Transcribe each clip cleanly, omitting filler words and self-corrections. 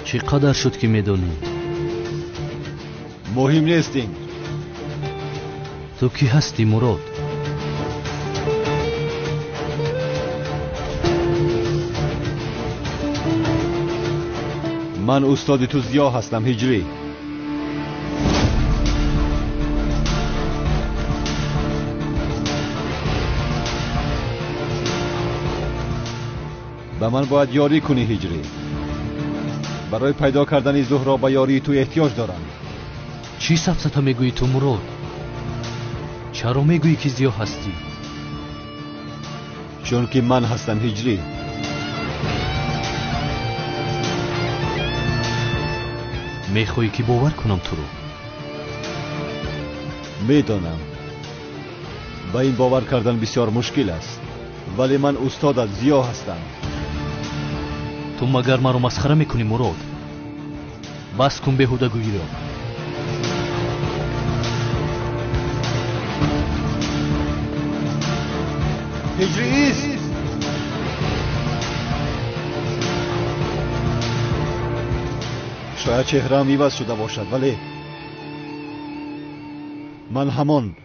چی قدر شد که میدونی؟ مهم نیستین. تو کی هستی مراد؟ من استاد تو زیا هستم هجری. به من باید یاری کنی هجری. برای پیدا کردن زهرا به یاری تو احتیاج دارم. چی سفسطه میگویی تو مراد؟ چرا میگویی که زیا هستی؟ چون که من هستم هجری. میخوایی که باور کنم تو رو؟ میدانم با این باور کردن بسیار مشکل است، ولی من استادت زیا هستم. تو مگر مرا مسخره میکنی مراد؟ بس کن بیهوده گویی را. هجری ایست. شاید چهره‌ام عوض شده باشد، ولی من همان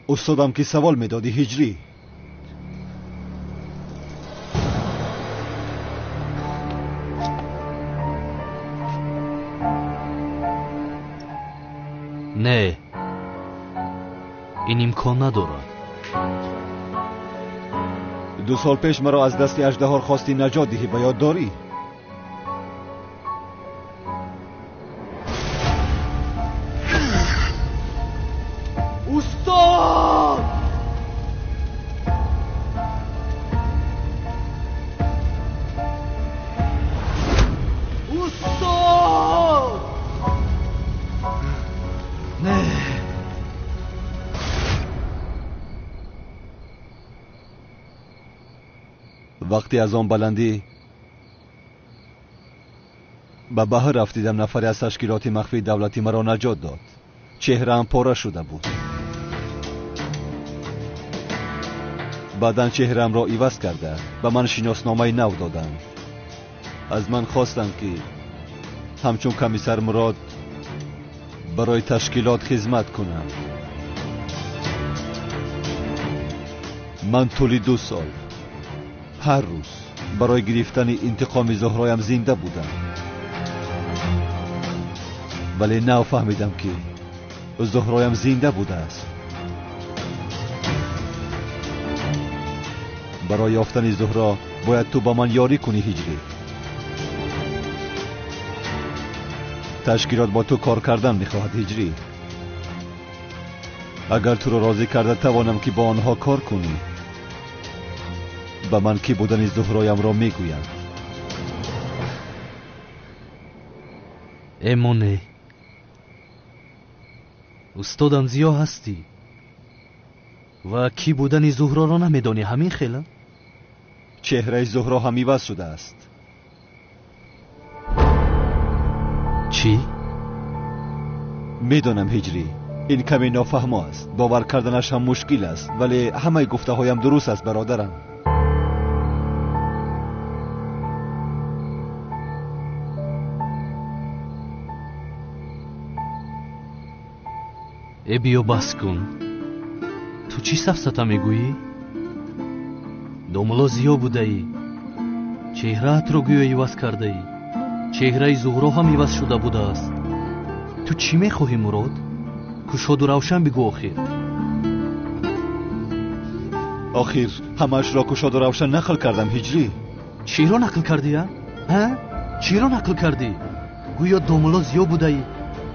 استادم که سوال میدادی هجری. نه، این امکان ندارد. 2 سال پیش مرا از دست اژدها خواستی نجات دهی، به یاد داری؟ استاد! استاد! نه. وقتی از آن بلندی به بحر رفتیدم، نفری از تشکیلات مخفی دولتی مرا نجات داد. چهره‌ام پاره شده بود. بعداً چهره‌ام را عوض کرده به من شناسنامه نو دادند. از من خواستند که همچون کمیسر مراد برای تشکیلات خدمت کنم. من طول 2 سال هر روز برای گرفتن انتقام زهرایم زنده بودم، ولی نو فهمیدم که زهرایم زنده بوده است. برای یافتن زهرا باید تو با من یاری کنی هجری. تشکیلات با تو کار کردن میخواهد هجری. اگر تو را راضی کرده توانم که با آنها کار کنی. به من کی بودن زهرایم را میگویم. امونه استادم زیا هستی و کی بودن زهرا را نمیدانی؟ همین خیلی؟ چهره زهرا هم عوض شده است. چی؟ میدانم هجری، این کمی نافهم است، باور کردنش هم مشکل است، ولی همه گفته هایم درست است برادرم. ای بیا بس کن. تو چی سفسطه میگویی؟ دوملا زیا بوده ای، چهرهت رو گویا عوض کرده ای، چهره زهرا هم عوض شده بوده است. تو چی میخواهی مراد؟ کشاد و روشن بگو. آخر همش را کشاد و روشن نقل کردم هجری. چی را نقل کردی ها؟ چی را نقل کردی؟ گویا دوملا زیا بوده ای،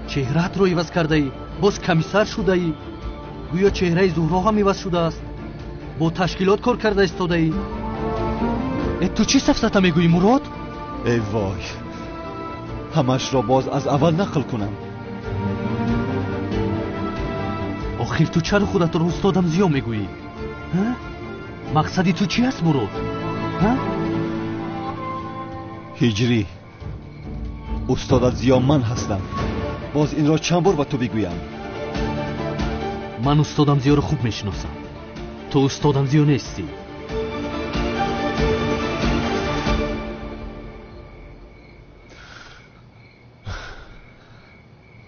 چهرهت رو عوض کرده ای، باز کمیسر شده ای. گویا چهره زهرا هم عوض شده است، با تشکیلات کار کرده استاده ای. تو چی سفسطه میگویی مراد؟ ای وای، همش را باز از اول نقل کنم. آخر تو چرا خودت رو استادم زیا میگویی؟ مقصدی تو چی است مراد؟ هجری، استادت زیا من هستم. باز این را چند بار به تو بگویم؟ من استادم زیا رو خوب میشناسم. تو استادم زیا نیستی.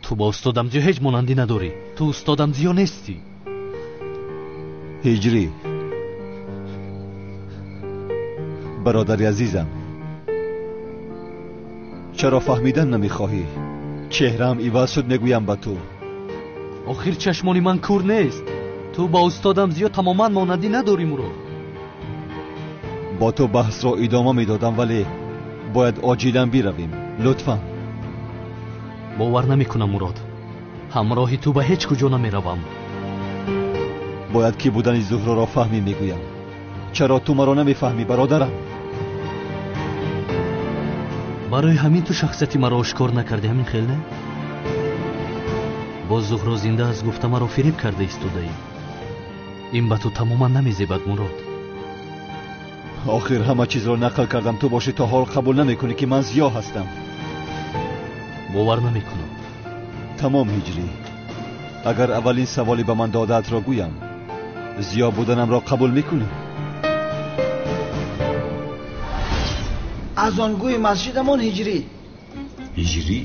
ту ба устодамзиё ҳеҷ монандӣ надорӣ. ту устодамзиё нестӣ. ҳиҷрӣ, бародари азизам, чаро фаҳмидан намехоҳӣ? чеҳраам иваз шуд мегӯям ба ту. охир чашмони ман кур нест. ту ба устодамзиё тамоман монандӣ надорӣ Мурод. бо ту баҳсро идома медодам, вале бояд оҷилан биравем. лутфан. бовар намекунам Мурод. ҳамроҳи ту ба ҳеҷ куҷо намеравам. бояд ки будани зуҳроро фаҳмӣ мегӯям. чаро ту маро намефаҳмӣ, бародарам? барои ҳамин ту шахсияти маро ошкор накардӣ, ҳамин хел не? боз зуҳро зинда аст гуфта маро фиреб карда истодаӣ. ин ба ту тамоман намезебад Мурод. охир ҳама чизро нақл кардам, ту бошӣ то ҳол қабул намекунӣ ки ман зиё ҳастам. бовар намекунам. тамом ҳиҷрӣ, агар аввалин саволи ба ман додаатро гӯям, зиё буданамро қабул мекунӣ? азонгӯи масҷидамон ҳиҷрӣ. ҳиҷрӣ?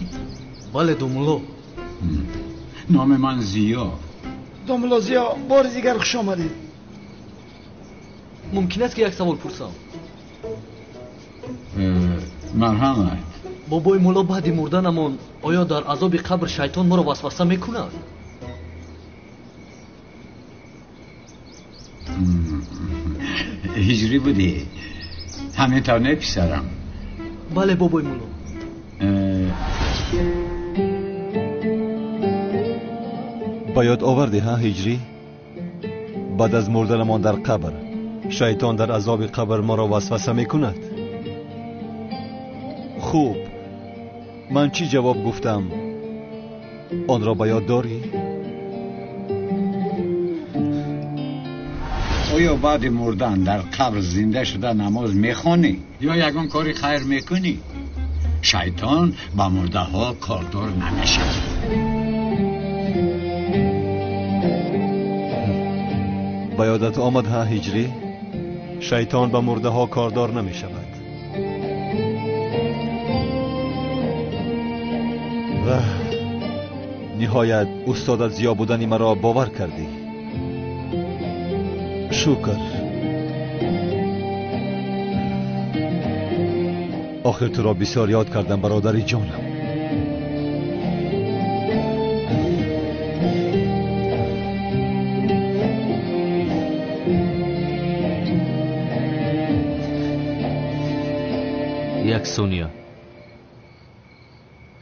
бале думуло. номи ман зиё. домуло зиё, бори дигар хуш омадед. мумкин аст ки як савол пурсам? марҳамат. бобои мулло баъди мурданамон оё дар азоби қабр шайтон моро васваса мекунад? ҳиҷрӣ будӣ? ҳаминтав не писарам? бале бобои мулло. ба ёд овардӣ ҳа ҳиҷрӣ? баъд аз мурданамон дар қабр шайтон дар азоби қабр моро васваса мекунад? хуб, ман чӣ ҷавоб гуфтам? онро ба ёд дорӣ? оё баъди мурдан дар қабр зинда шуда намоз мехонӣ ё ягон кори хайр мекунӣ? шайтон ба мурдаҳо кордор намешавад. ба ёдат омад ҳа ҳиҷрӣ? шайтон ба мурдаҳо кордор намешавад. ниҳоят устодат зиё будани маро бовар кардӣ. шукр. охир туро бисёр ёд кардам, бародари ҷонам. як сония.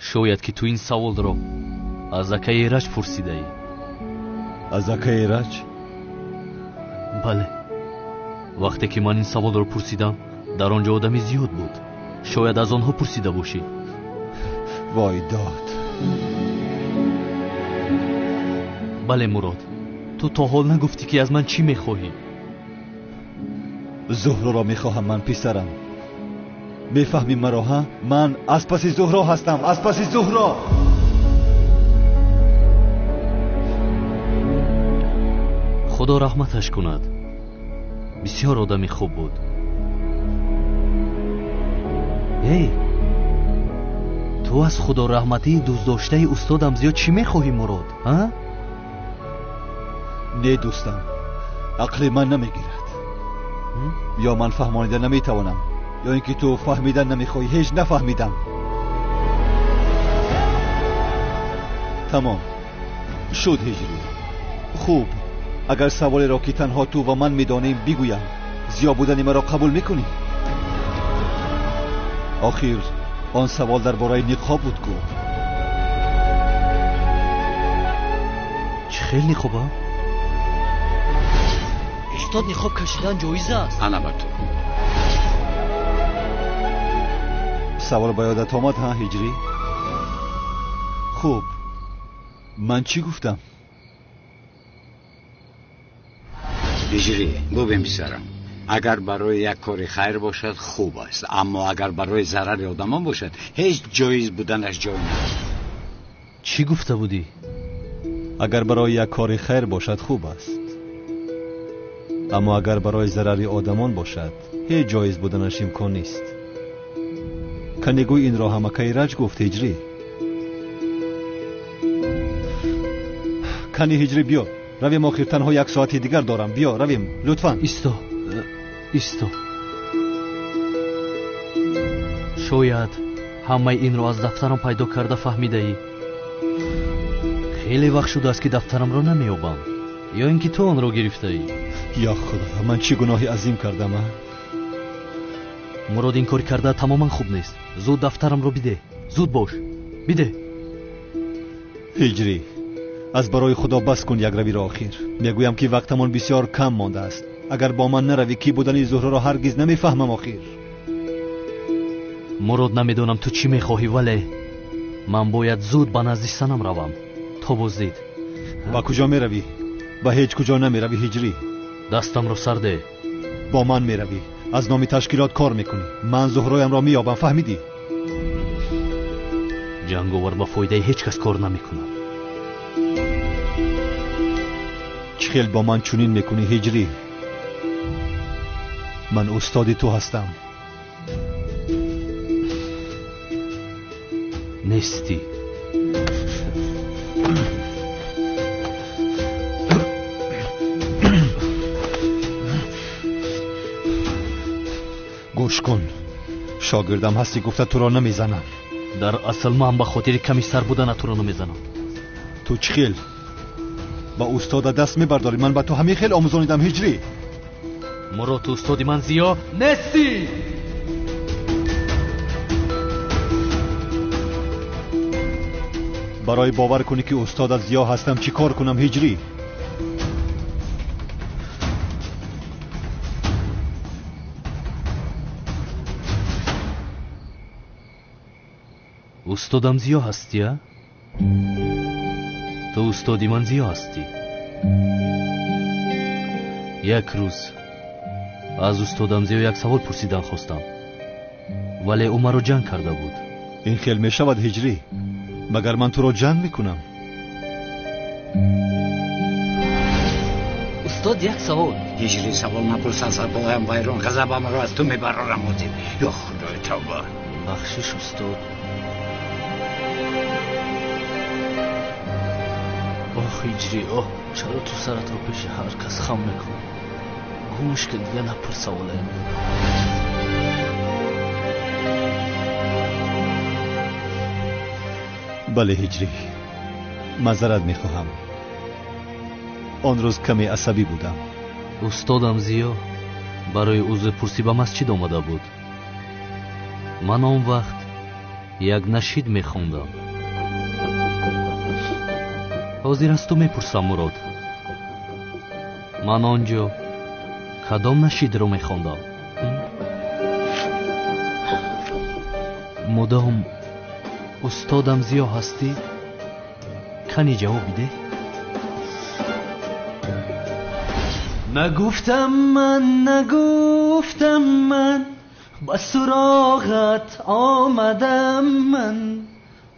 шояд ки ту ин саволро аз акаи раҷ пурсидаӣ. аз акаи раҷ? бале. вақте ки ман ин саволро пурсидам, дар он ҷо одами зиёд буд. шояд аз онҳо пурсида бошӣ. вой дод. бале Мурод, ту то ҳол нагуфтӣ ки аз ман чӣ мехоҳӣ? зуҳроро мехоҳам ман, писарам. мефаҳмӣ маро ҳа? ман аз паси зуҳро ҳастам, аз паси зуҳро. худо раҳматаш кунад. бисёр одами хуб буд. эй, ту аз худо раҳматии дӯстдоштаи устодам зиёд чӣ мехоҳӣ Мурод? не дӯстам, ақли ман намегирад. ё ман фаҳмонида наметавонам, ё ин ки ту фаҳмидан намехоҳӣ. ҳеҷ нафаҳмидам. тамом шуд ҳиҷрӣ. хуб, агар саволеро ки танҳо ту ва ман медонем бигӯям, зиё будани маро қабул мекунӣ? охир он савол дар бораи ниқоб буд ку. чӣ хел ниқоба? устод, ниқоб кашидан ҷоиз аст? албатта. савол ба ёдат омад ҳа ҳиҷрӣ? хуб, ман чӣ гуфтам? ҳиҷрӣ, бубин писарам, агар барои як кори хайр бошад хуб аст, аммо агар барои зарари одамон бошад ҳеҷ ҷоиз буданаш ҷой надорад. чӣ гуфта будӣ? агар барои як кори хайр бошад хуб аст, аммо агар барои зарари одамон бошад ҳеҷ ҷоиз буданаш имкон нест. канигӯй инро ҳамакаи раҷ гуфт ҳиҷрӣ? کنی هجری بیا رویم آخر تنها 1 ساعت دیگر دارم بیا رویم لطفاً ایستو شاید همه این رو از دفترم پیدا کرده فهمیده. خیلی وقت شده است که دفترم رو نمیابم یا اینکه تو آن رو گرفته ای. یا خدا من چی گناهی عظیم کردم؟ مراد این کار کرده تماما خوب نیست. زود دفترم رو بده. زود باش بده. هجری از برای خدا بس کن یک روی را آخر. میگویم که وقتمان بسیار کم مانده است. اگر با من نروی کی بودن زهره را هرگز نمیفهمم آخر. مراد نمیدونم تو چی میخواهی ولی من باید زود به نزد سنم روم. تو بازدید با کجا میروی؟ با هیچ کجا نمیروی هجری. دستم رو سر ده. با من میروی از نام تشکیلات کار میکنی. من زهرایم را مییابم فهمیدی؟ جنگاور با فایده هیچ کس کار نمیکنه. چه خیل با من چنین میکنی هجری؟ من استاد تو هستم. نیستی. گوش کن شاگردم هستی گفته تو را نمیزنم. در اصل من به خاطر کمی سر بودن تو را نمیزنم. تو چه خیل با استاد دست میبرداری؟ من به تو همین خیل آموزانیدم هجری. مراد تو استادی من زیا نیستی. برای باور کنی که استاد از زیا هستم چی کار کنم هجری؟ استادم زیا هستی ها؟ تو استادی من زیا هستی. یک روز از استادم زیا یک سوال پرسیدن خواستم ولی او مرا جنگ کرده بود. این خیل می شود هجری؟ مگر من تو را جنگ میکنم؟ استاد یک سوال. هجری سوال نپرس از بایم ویران غضبم را از تو میبرارم مدیر. یا خدای توبه. بخشش استاد. آخ هجری آه چرا تو سرت رو پیش هر کس خم میکنی؟ گوش که دیگه نپرس سواله. بله هجری معذرت میخواهم. آن روز کمی عصبی بودم. استادم زیا برای عضو پرسی به مسجد آمده بود. من آن وقت یک نشید میخوندم. حاضر از تو میپرسم مراد من آنجا کدام نشید رو میخوندم؟ مدام استادم زیا هستی؟ کنی جواب بده. نگفتم من با سراغت آمدم من.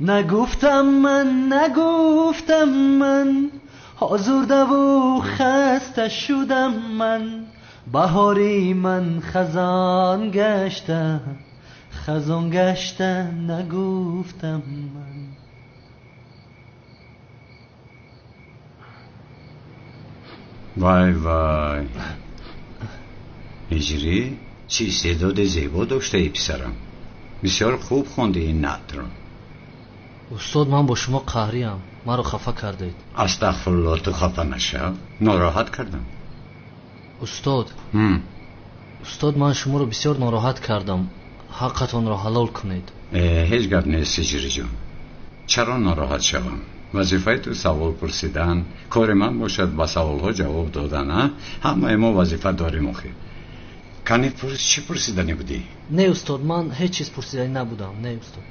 نگفتم من آزرده و خسته شدم من. بهاری من خزان گشته نگفتم من. وای هجری چی استعداد زیبا داشته ای پسرم. بسیار خوب خوندی این نعت را. استاد من با شما قهریم. من رو خفه کردید. استغفرالله تو خفه نشو. ناراحت کردم. استاد من شما رو بسیار ناراحت کردم. حقتون را حلال کنید. هیچ گپ نیست هجری جون. چرا ناراحت شوم؟ وظیفه تو سوال پرسیدن. کار من باشد با سوال ها جواب دادن. همه ما وظیفه داریم آخه. کنی چی پرسیدنی بودی؟ نه استاد من هیچ چیز پرسیدنی نبودم. نه استاد.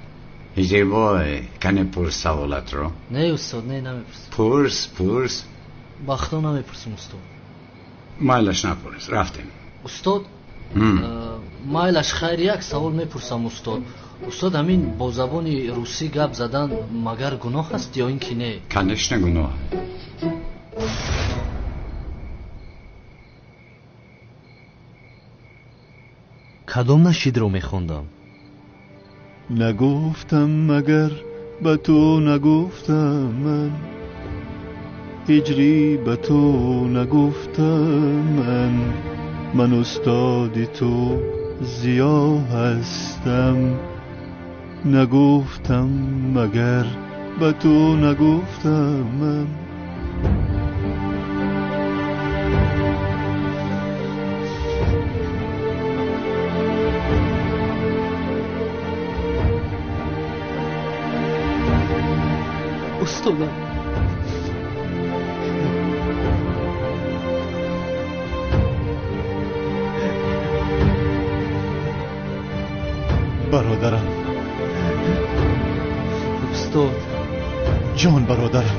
هجری وای کنی پرس سوالت رو. نه استاد نه نمیپرسم. پرس بختا نمیپرسم استاد. مایلش نپرس رفتیم. استاد مایلش خیر یک سوال میپرسم استاد. استاد همین با زبان روسی گپ زدن مگر گناه است یا اینکه نه؟ کنش نه گناه. کدام نشید رو میخوندم؟ نگفتم مگر به تو نگفتم من. هجری به تو نگفتم، من استاد تو زیا هستم. نگفتم مگر به تو نگفتم من. استادم برادرم، استاد جان برادرم.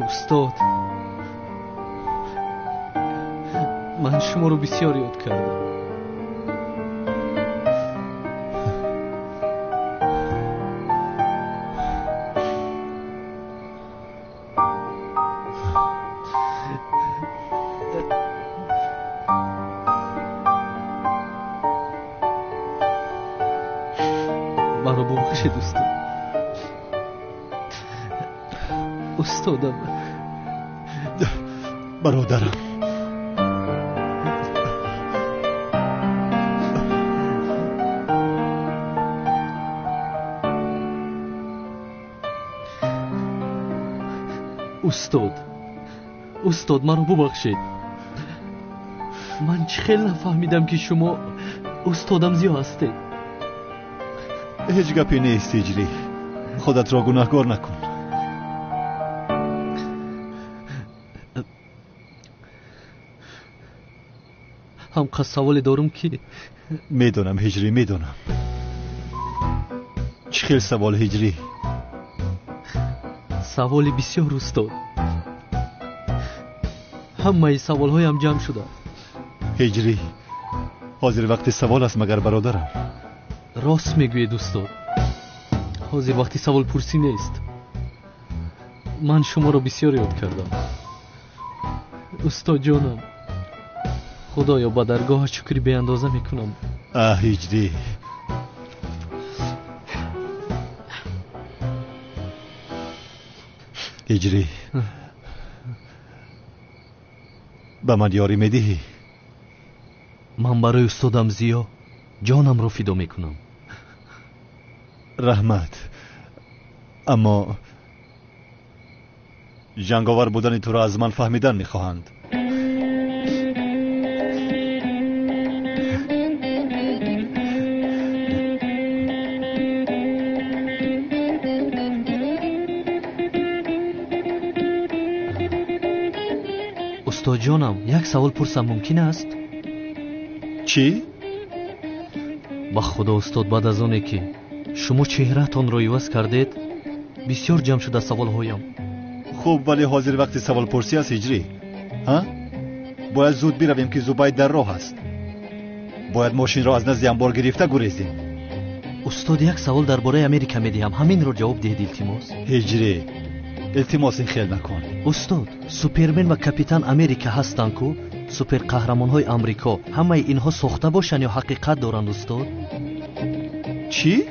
استاد من شما رو بسیار یاد کردم. مرا ببخشید استاد. استادم برادرم، استاد مرا ببخشید. من چه خیلی نفهمیدم که شما استادم زیا هستید. هیچ گپی نیست هجری، خودت را گناهکار نکن. همقدر سوال دارم که میدونم هجری، میدونم. چه خیلی سوال هجری؟ سوال بسیار استاد. همه سوال هایم جمع شده. هجری حاضر وقت سوال است مگر برادرم؟ راست میگوید استاد، حاضر وقتی سوال پرسی نیست. من شما را بسیار یاد کردم استاد جانم. خدایا با درگاه شکری به اندازه میکنم. هجری هجری به من یاری میدهی؟ من برای استادم زیا جانم رو فدا میکنم. رحمت، اما جنگاور بودن تو را از من فهمیدن میخواهند. استاد جانم یک سوال پرسم ممکن است؟ چی؟ با خدا استاد، بعد از آنه که شما چهرهتان را عوض کردید بسیار جمع شده سوال هایم. خوب، ولی حاضر وقت سوال پرسی است هجری؟ ها؟ باید زود برویم که زوبای در راه است. باید ماشین را از نزد انبار گرفته گریزیم. استاد یک سوال درباره امریکا میدهم، همین رو جواب دهید التماس. هجری التماس خیال نکن. استاد سوپرمن و کاپیتان امریکا هستند کو سوپر قهرمان های امریکا همه اینها ساخته باشند یا حقیقت دارند استاد؟ چی؟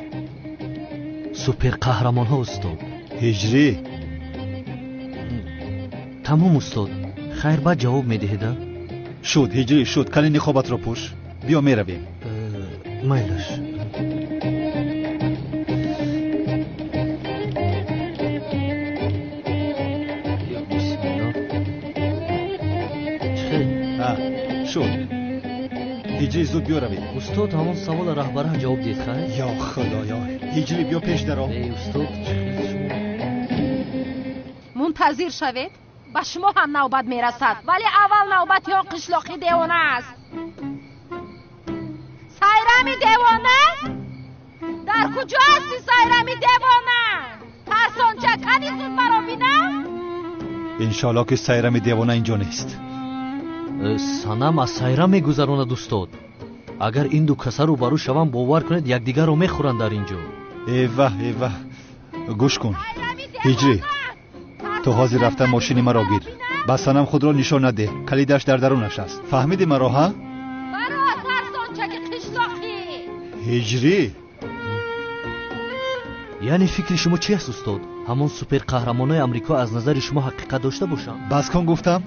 سوپر قهرمان ها استاد. هجری تمام استاد. خیر بعد جواب میدهید. شد هجری شد کلی نخوابت را پوش بیا میرویم مایلش شد هجری زود بیا رویم استاد همون سوال رهبره جواب دید خیر یا خدایا هجری بیا پیش درو ای استاد منتظر شوید با شما هم نوبت میرسد ولی اول نوبت یا قشلاقی دیوانه است سایرمی دیوانه در کجا هستی سایرمی دیوانه ترسان چکدی زود برا بینم انشالله که سایرمی دیوانه اینجا نیست санам аз сайра мегузаронад устод агар ин ду каса рӯбарӯ шавам бовар кунед якдигарро мехӯранд дар ин ҷо эва гӯш кун ҳиҷрӣ ту ҳозир рафта мошини маро гир ба санам худро нишон наде калидаш дар дарунаш аст фаҳмиди маро ҳа баро тарсончаки қишлоқӣ ҳиҷрӣ яъне фикри шумо чи аст устод ҳамон суперқаҳрамонои амрико аз назари шумо ҳақиқат дошта бошанд бас кун гуфтам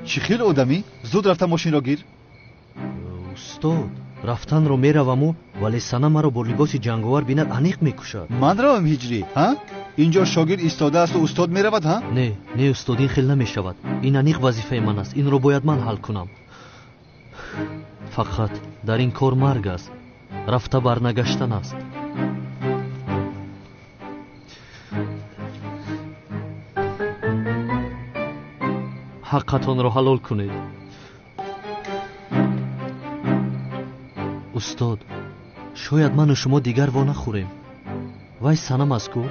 чӣ хел одамӣ зуд рафта мошинро гир устод рафтанро мераваму вале сана маро бо либоси ҷанговар бинад аниқ мекушад ман равам ҳиҷрӣ ҳа инҷо шогирд истодааст устод меравад ҳа не устод ин хел намешавад ин аниқ вазифаи ман аст инро бояд ман ҳал кунам фақат дар ин кор марг аст рафта барнагаштан аст ҳаққатонро ҳалол кунед устод шояд ману шумо дигар во нахӯрем вай санам аст ку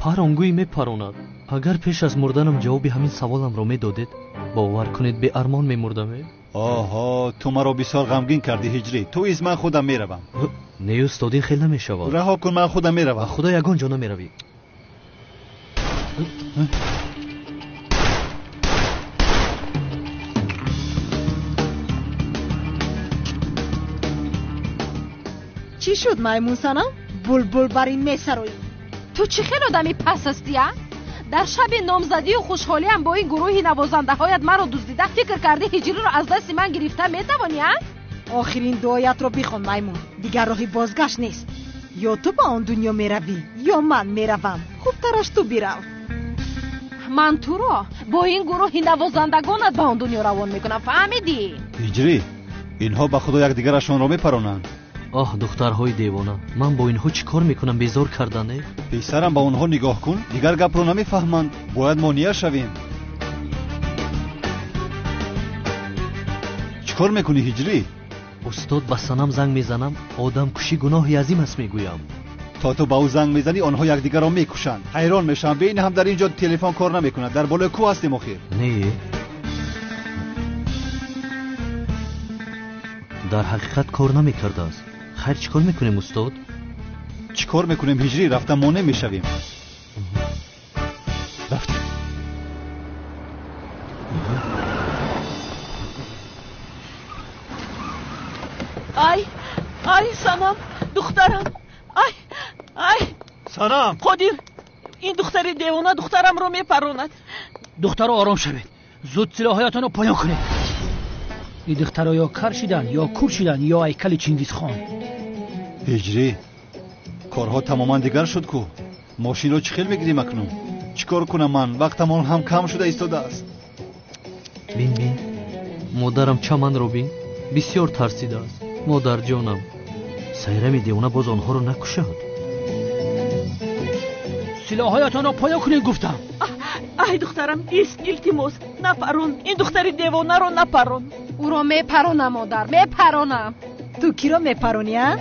паронгӯӣ мепаронад агар пеш аз мурданам ҷавоби ҳамин саволамро медодед бовар кунед беармон мемурдаме оҳо ту маро бисёр ғамгин кардӣ ҳиҷрӣ ту из ман худам меравам не устод ин хел намешавад раҳо кун ман худам меравам худо ягон ҷо намеравӣ چی شد مایمون سنم؟ بلبل بر این میسروی تو چی خیلی آدمی پس هستی ها؟ در شب نامزدی و خوشحالی هم با این گروهی نوازنده هایت مرا دزدیده فکر کرده هجری رو از دست من گرفته میتوانی ها؟ آخرین دعایت رو بخون مایمون دیگر راهی بازگشت نیست یا تو با آن دنیا میروی یا من میروم خوب ترش تو بیرو من تو رو با این گروهی نوازندگانت با آن دنیا روان میکنم فهمیدی؟ هجری اینها به خدا یکدیگرشان را میپرانند آه دخترهای دیوانه من با اینها چی کار میکنم بیزار کردنه پسرم با اونها نگاه کن دیگر گپ رو نمیفهمند باید مانع شویم چی کار میکنی هجری استاد با سنم زنگ میزنم آدم کشی گناهی عظیم است میگویم تا تو با او زنگ میزنی آنها یکدیگر را میکشند حیران میشم ببین هم در اینجا تلفن کار نمیکند در بالای کوه هستیم آخر نه در حقیقت کار نمیکرده است خیر چیکار میکنیم استاد چیکار میکنیم هجری رفتم مانع میشویم رفتیم ای سنم دخترم ای سنم قادر این دختری دیوانه دخترم رو میپروند دختر آرام شوید زود سلاحایتان رو پایان کنید این دخترها یا کر شدن یا کور شدن یا هیکل چینگیز خان هجری کارها تماما دیگر شد کو ماشین رو چی خیل میگیریم اکنون چیکار کنم من وقتمان هم کم شده ایستاده است بین مادرم چمن رو بین بسیار ترسیده است مادر جانم سایرمی دیوانه باز آنها رو نکشد سلاحایتان رو پایان کنید گفتم ای دخترم ایست التماس نپرون این دختری دیوانه رو نپرون او رو میپرونم مادر میپرونم تو کی رو میپرونی ها؟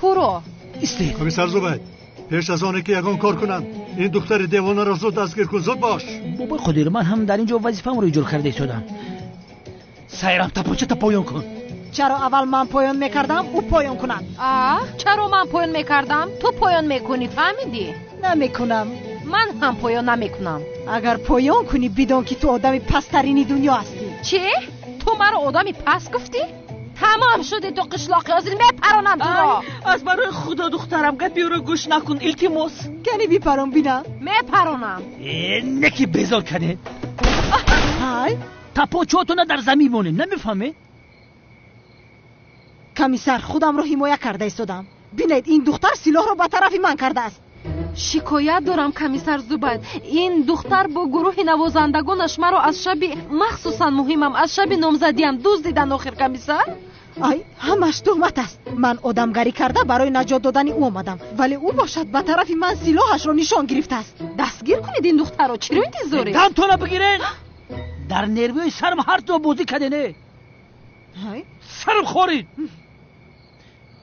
تو رو استی کمیسر زوبید پیش از آنه که یگان کار کنند این دختر دیوانه را زود دستگیر کن زود باش بابا قدیر من هم در اینجا وظیفه‌ام رو اجرا کرده شدم سایرم تپانچه تا پایان کن چرا اول من پایان میکردم او پایان کنند چرا من پایان میکردم تو پایان میکنی فهمیدی نمیکنم من هم پایان نمیکنم اگر پایان کنی بدون که تو آدمی پسترینی دنیا هستی چی تو مرا آدمی پس گفتی تمام شده تو قشلاقی حاضر میپرانم تو را از برای خدا دخترم گپی رو گوش نکن التماس کنی بیپران بینم میپرانم نکی بیزار کنید های تپاچه‌هاتون در زمین مونه. نمیفهمه؟ کمیسر خودم رو حمایه کرده ایستادم. بینید این دختر سلاح رو به طرف من کرده است. شکایت دارم کمیسر زوبید. این دختر با گروه نوازندگانش مرا از شب مخصوصا مهمم از شب نامزدیم دزدیدن. آخر کمیسر ای همش تهمت است. من آدمگری کرده برای نجات دادن او آمدم، ولی او باشد به طرف من سلاحش رو نشان گرفته است. دستگیر کنید این دختر رو. چرا انتظاری؟ دمتون بگیرین. در نروی سرم هر دو بازی کردنه. سرم خورید.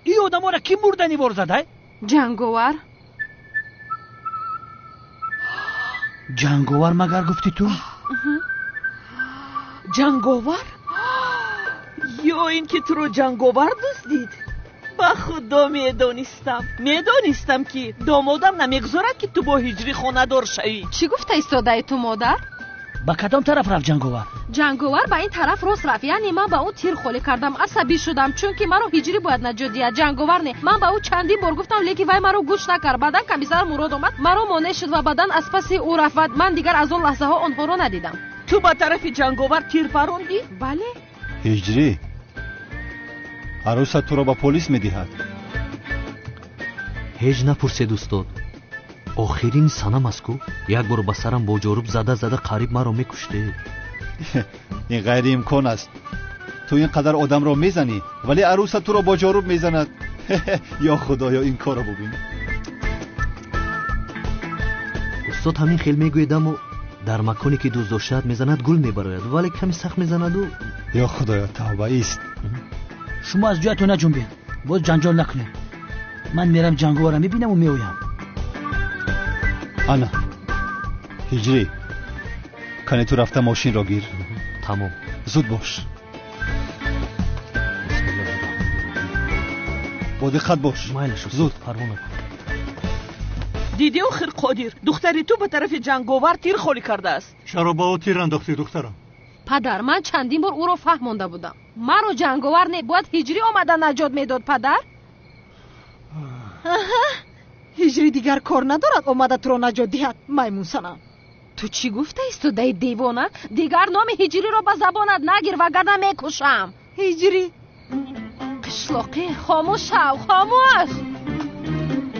این آدم ها را کی مردنی بار زده؟ جنگاور. جنگاور مگر گفتی تو؟ جنگاور؟ یا این که تو رو جنگاور دزدید؟ با خدا میدانستم که دامادم نمیگذارد که تو با هجری خانه دار شوی. چی گفته ایستاده تو مادر؟ با کدام طرف رفت جنگاور؟ جنگاور به این طرف راست رفت. یعنی من به اون تیر خولی کردم، عصبی شدم چون که مرا هجری باید نجات دهد. جنگاور نه، من به او چندین بار گفتم لیکی وای مرا گوش نکرد. بعدن کمیسر مراد اومد مرا مانع شد و بعدن از پس او رفت. من دیگر از اون لحظه ها آنها رو ندیدم. تو با طرف جنگاور تیر فروندی؟ بله. هجری عروست تو را با پلیس میدهد. هیچ نپرسید استاد. آخرین سنم است کو یک بار به سرم با جارب زده قریب مرا میکشته. این غیر امکان است. تو اینقدر آدم را میزنی ولی عروست تو را با جارب میزند. یا خدایا این کارو ببین. استاد همین خیلی میگویدم و در مکانی که دوست داشتد میزند گل میبراید ولی کمی سخت میزند و یا خدایا توبه است. شما از جایتون نجنبید. باز جنجال نکنید. من میرم جنگاور را میبینم و میایم. انا هجری کنی تو رفته ماشین را گیر. تمام. زود باش. با دقت باش. مایلش زود. پروا نکن. دیدی آخر قادر دختری تو به طرف جنگاور تیر خولی کرده است. چرا با او تیر انداختی دخترم؟ پدر من چندین بار او رو فهمانده بودم. مرا جنگاور نه باید هجری آمدن نجات میداد. پدر هجری دیگر کار ندارد آمده تو رو نجات دهد. میمون سنم تو چی گفته ایستاده دیوانه؟ دیگر نام هجری رو به زبانت نگیر وگرنه میکشم. هجری قشلاقی خاموش شو. خاموش.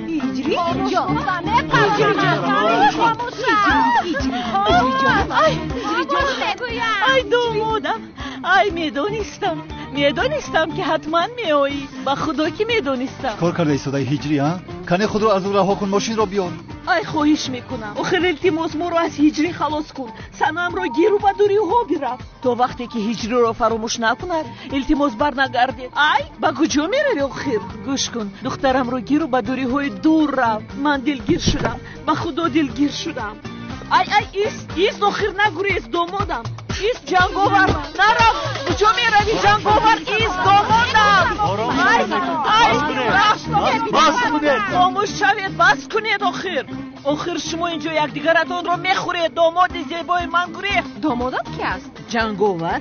هجری جان هجری جان خاموش شو. هجری جان ای دامادم. ای میدانستم که حتما میایی. با خدا که میدانستم. کار کرده ایستاده هجری ها؟ کنی خود رو از اون رها کن ماشین را بیار. ای خواهش میکنم آخر التماس ما رو از هجری خلاص کن. سنم رو گیرو به دوری ها برفت. تا وقتی که هجری رو فراموش نکند التماس بر نگردد. ای با کجا میروی آخر؟ گوش کن دخترم رو گیرو به دوری های دور رفت. من دلگیر شدم. با خدا دلگیر شدم. ای ایست آخر نگریز دامادم. ایست جنگاور نرم. کجا میروی جنگاور؟ ایست دامادم. خاموش شوید. بس کنید آخر شما اینجا یکدیگرتان رو میخورید. داماد زیبای من گریخت. دامادت کی است؟ جنگاور.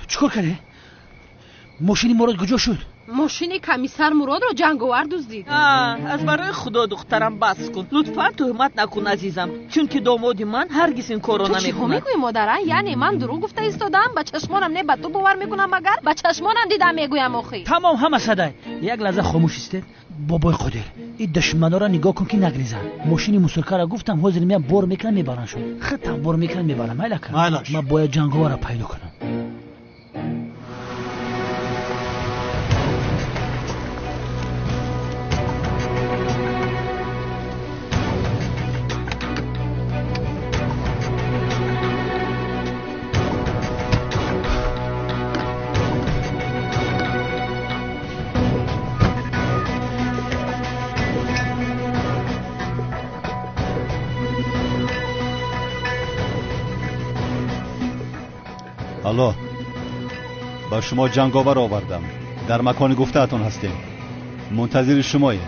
چیکار کرده؟ ماشین مراد کجا شد؟ ماشین کمیسر مراد رو جنگاور دزدید. از برای خدا دخترم بس کن. لطفا تهمت نکن عزیزم چون که داماد من هرگز این کارو نمیکنه. تو چی میگویی مادر؟ یعنی من دروغ گفته ایستادم؟ با چشمانم نه به تو باور میکنم مگر با چشمانم دیدم میگویم آخی. تمام همه صدای. یک لحظه خاموش ایسته. بابای قادر این دشمنا را نگاه کن که نگریزن. ماشین مسلکه را گفتم حاضر میام بار میکنم میبرنشون. خطم بار میکنم میبرم. مایلک من باید جنگاور را پیدا کنم. الو با شما جنگاور آوردم. در مکان گفته اتون هستیم. منتظر شماییم.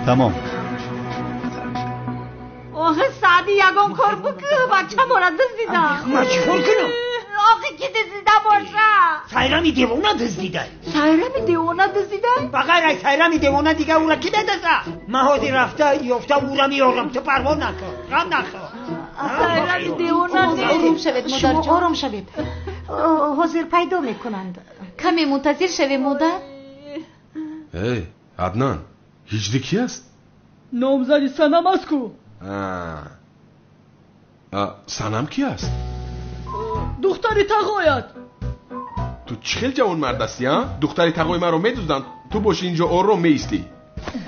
تمام. آخه صد ادی یگان کار بکه بچه مورا دزدیدم ما چیکار کنم؟ آخه کی دزدیده باشه؟ سایرامی دیوانه دزدیده. سایرامی دیوانه دزدیده؟ بغیر از سایرامی دیوانه دیگه او را کی بدزده؟ مهادی رفته یافته او را میارم تو پروا نکن غم نخور. سایرامی دیوانه آروم شوید مادر جان. شما آروم شوید. حاضر پیدا میکنند. کمی منتظر شوی مادر. ای عدنان هجری کی است؟ نامزدی سنم است کو. سنم کی است؟ دختری تقایت. تو چه خیلی جوان مرد هستی ها؟ دختری تقای من رو میدوزن تو باشی اینجا آروم میستی.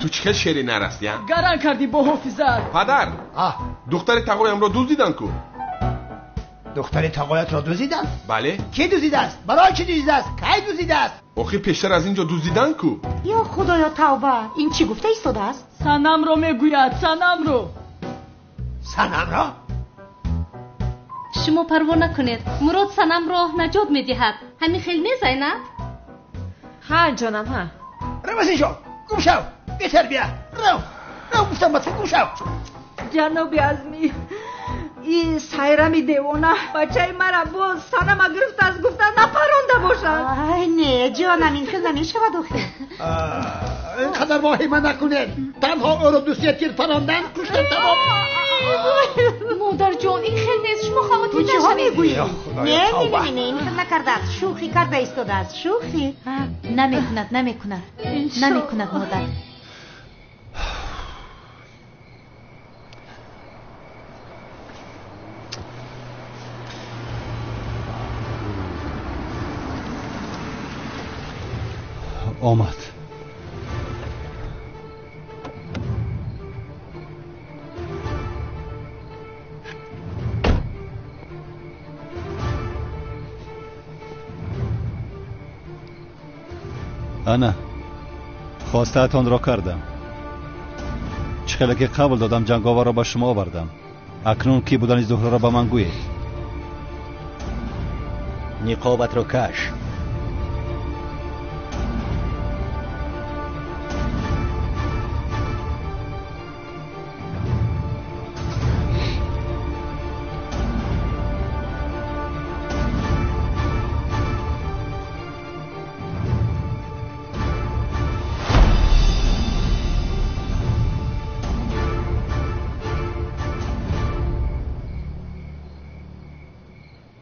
تو چه خیلی شیری نرستی ها؟ گران کردی با حافظت. پدر دختری تقایم را دزدیدن کو. دختری تقایت را دزدیدن؟ بله. کی دزدیده است؟ برای چی دزدیده است؟ کی دزدیده است؟ آخه پیشتر از اینجا دزدیدن کو. یا خدایا توبه این چی گفته ایستاده است؟ سنم رو میگوید سنم رو. سنم را؟ شما پروا نکنید مراد سنم را نجات میدهد. همین خیلی نیست نه؟ ها جانم ها. رو از اینجا گم شو بهتر بیا رو گفتم بطفه گم شو. جناب عزمی این سایرامی دیوانه بچه مرا باز سنم گرفت از گفتن نپرانده باشد. آی نه جانم این خیلی نمیشود آخه. اینقدر واهمه نکنید تنها او رو دوستی تیر پراندن کشتن تمام. مادر جان این خیلی نیست شما خواهد نشوید. نه این خیلی نکرده است شوخی کرده ایستاده است شوخی. نمیکند مادر. آمد. انا خواسته‌تان را کردم. چخیلی که قبول دادم جنگاور را به شما آوردم. اکنون کی بودن زهره را به من گویید. نقابت را کش.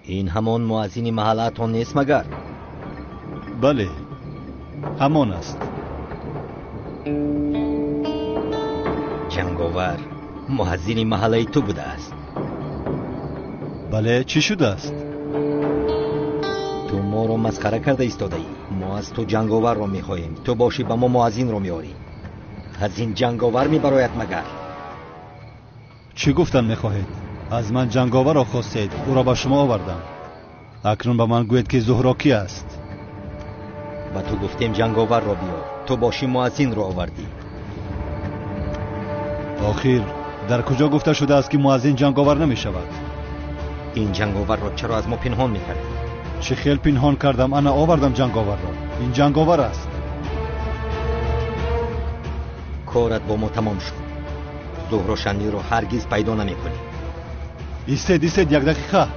این همان مؤذن محلتون نیست مگر؟ بله همان است. جنگاور مؤذن محله تو بوده است. بله چی شده است؟ تو ما رو مسخره کرده ایستاده ای. ما از تو جنگاور رو میخواهیم تو باشی به ما مؤذن رو میاری. از این جنگاور میبراید مگر؟ چی گفتن میخواهید؟ از من جنگاور را خواستید او را به شما آوردم. اکنون به من گوید که زهره کی است. با تو گفتیم جنگاور را بیار تو باشی مؤذن را آوردی. آخر در کجا گفته شده است که مؤذن جنگاور نمی شود؟ این جنگاور را چرا از ما پنهان میکردی؟ چه خیل پنهان کردم؟ انا آوردم جنگاور را. این جنگاور است. کارت با ما تمام شد. زهره شنی رو هرگز پیدا نمی کنی. ایستید یک دقیقه.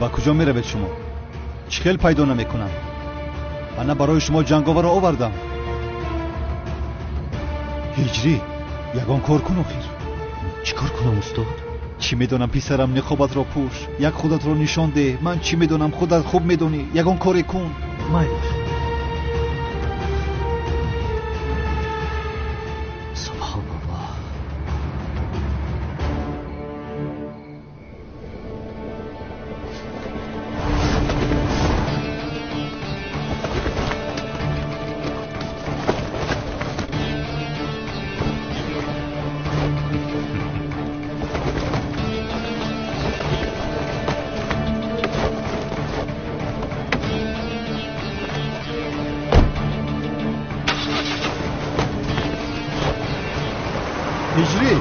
با کجا می روید شما؟ چه خیل پیدا نمی کنم. انا برای شما جنگاور را آوردم. هجری یگان کار کن آخر. چی کار کنم استاد؟ چی میدونم پسرم نقابت را پوش. یک خودت را نشان ده. من چی میدونم خودت خوب میدونی. یگان کاری کن. مایل سبحان الله. هجری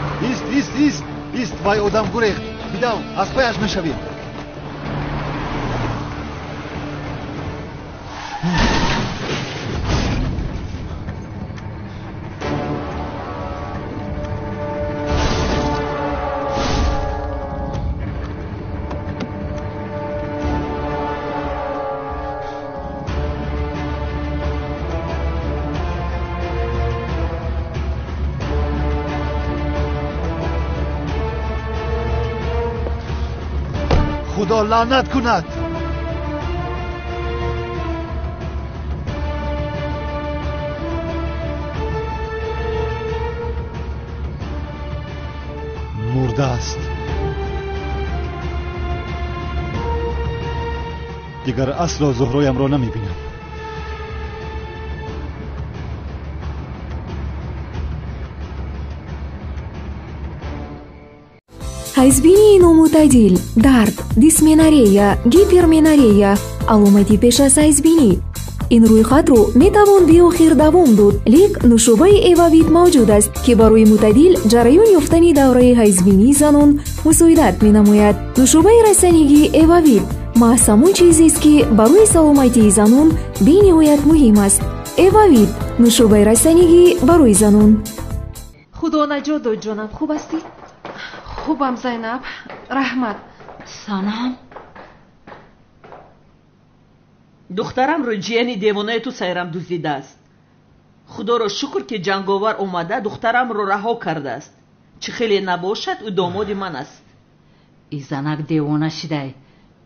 ایست وای آدم گریخت. بیداو از پایش نشوید. خدا لعنت کند. مرده است. دیگر اصلا زهرایم را نمیبینم. ҳайзбинии номӯътадил, дард, дисменорея, гиперменорея аломати пеш аз ҳайзбинӣ. ин рӯйхатро метавон биохир давом дод, лек нушобаи эвавит мавҷуд аст ки барои мӯътадил ҷараён ёфтани давраи ҳайзбинии занон мусоидат менамояд. нушобаи расанигии эвавит маҳз ҳамон чизест ки барои саломатии занон бениҳоят муҳим аст. эвавит нушобаи расанигӣ барои занон. худо наҷот дод ҷонам. хуб ҳастӣ? хубам зайнаб, раҳмат. санам духтарамро ҷияни девонаи ту сайрам дуздидааст. худоро шукр ки ҷанговар омада духтарамро раҳо кардааст. чӣ хеле набошад ӯ домоди ман аст. изанак девона шидай,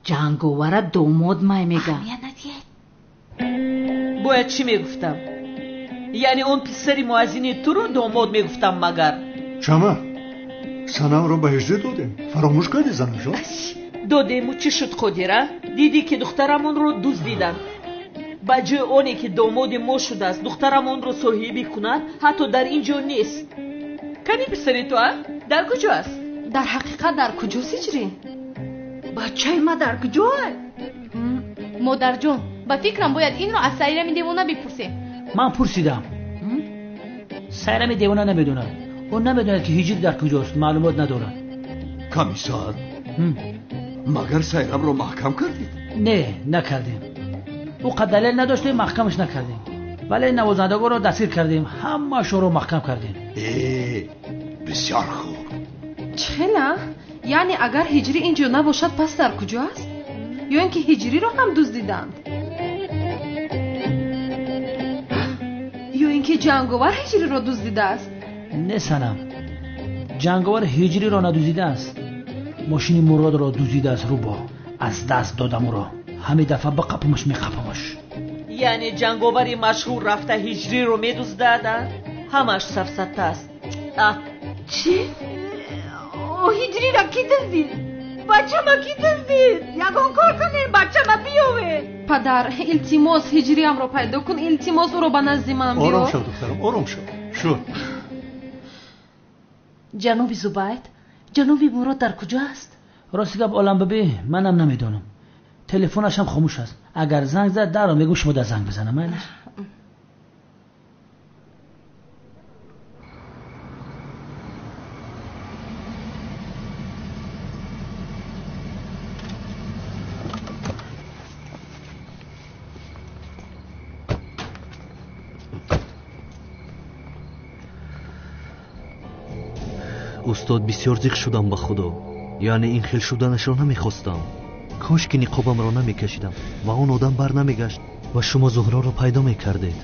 ҷанговара домод май мега. бояд чӣ мегуфтам? яъне он писари муаззини туро домод мегуфтам магар? чама санамро ба ҳижрӣ додем. фаромӯш кардӣ занамҷон? додему чӣ шуд қодира? дидӣ ки духтарамонро дуздиданд. ба ҷои оне ки домоди мо шудааст духтарамонро соҳибӣ кунад, ҳатто дар ин ҷо нест. кани писари ту дар куҷо аст? дар ҳақиқат дар куҷост ҳиҷрӣ? бачаи ма дар куҷоа? модарҷон, ба фикрам бояд инро аз сайрами девона бипурсем. ман пурсидам. сайрами девона намедонад. ӯ намедонад ки ҳиҷрӣ дар куҷост. маълумот надорад. комиссар, магар сайрамро маҳкам кардед? не, накардем. ӯ қад далел надоштем, маҳкамаш накардем. вале навозандагонро дастгир кардем, ҳамаашонро маҳкам кардем. бисёр хуб. чхела? яъне агар ҳиҷрӣ ин ҷо набошад пас дар куҷо аст? ё ин ки ҳиҷриро ҳам дуздиданд? ё ин ки ҷанговар ҳиҷриро дуздидааст? не санам, ҷанговар ҳиҷриро надуздидааст. мошини муродро дуздидааст. рӯбо аз даст додам ӯро. ҳамин дафъа бақапамаш меқапамаш. яъне ҷанговари машҳур рафта ҳиҷриро медуздаада? ҳамаш сафсата аст. чӣ? ҳиҷрира кӣ дуздид? бачама кӣ дуздид? ягон кор кунед, бачама биёвед. падар, илтимос ҳиҷриамро пайдо кун. илтимос ӯро ба назди ман биёр. ором шав духтарам, ором шав. шуд. ҷаноби зубайд, ҷаноби мурод дар куҷо аст? рости гап олам бибӣ, манам намедонам. телефонашам хомӯш аст. агар занг зад даро мегӯ шумо дар занг бизанам. майлаш? устод, бисёр зиқ шудам ба худо. яъне ин хел шуданашро намехостам. кош ки ниқобамро намекашидам ва он одам бар намегашт ва шумо зуҳроро пайдо мекардед.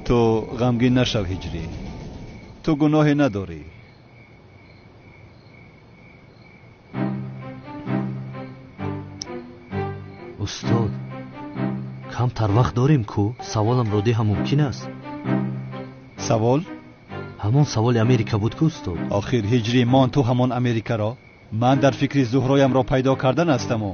ту ғамгин нашав ҳиҷрӣ. ту гуноҳе надорӣ. устод, камтар вақт дорем ку саволамро диҳам мумкин аст? савол? ҳамон саволи америка буд ку устод. охир ҳиҷрӣ мон ту ҳамон америкаро? ман дар фикри зуҳроямро пайдо кардан ҳастаму.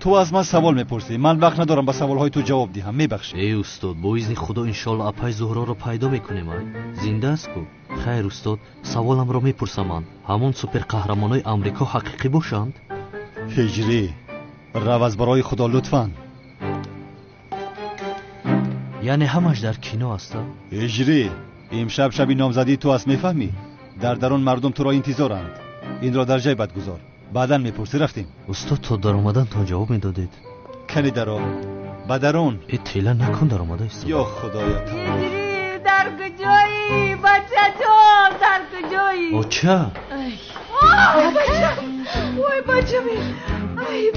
ту аз ман савол мепурсӣ. ман вақт надорам ба саволҳои ту ҷавоб диҳам. мебахшӣ? эй устод, бо изни худо иншоалло апай зуҳроро пайдо мекунем. ай зинда аст ку? хайр устод, саволамро мепурсам. ман ҳамон суперқаҳрамонои амрико ҳақиқӣ бошанд? ҳиҷрӣ, рав аз барои худо лутфан. яъне ҳамаш дар кино аста? ҳиҷрӣ, имшаб шаби номзадии ту аст, мефаҳмӣ? дар дарун мардум туро интизоранд. инро дар ҷай бад гузор. баъдан мепурсӣ. рафтем. устод, то даромадантон ҷавоб медодед? кани даро ба дарун. тела накун даромада ист. ё худоя. ҳиҷрӣ, дар куҷоӣ? бачаҷон, дар куҷоӣ? оча. вой бачаме,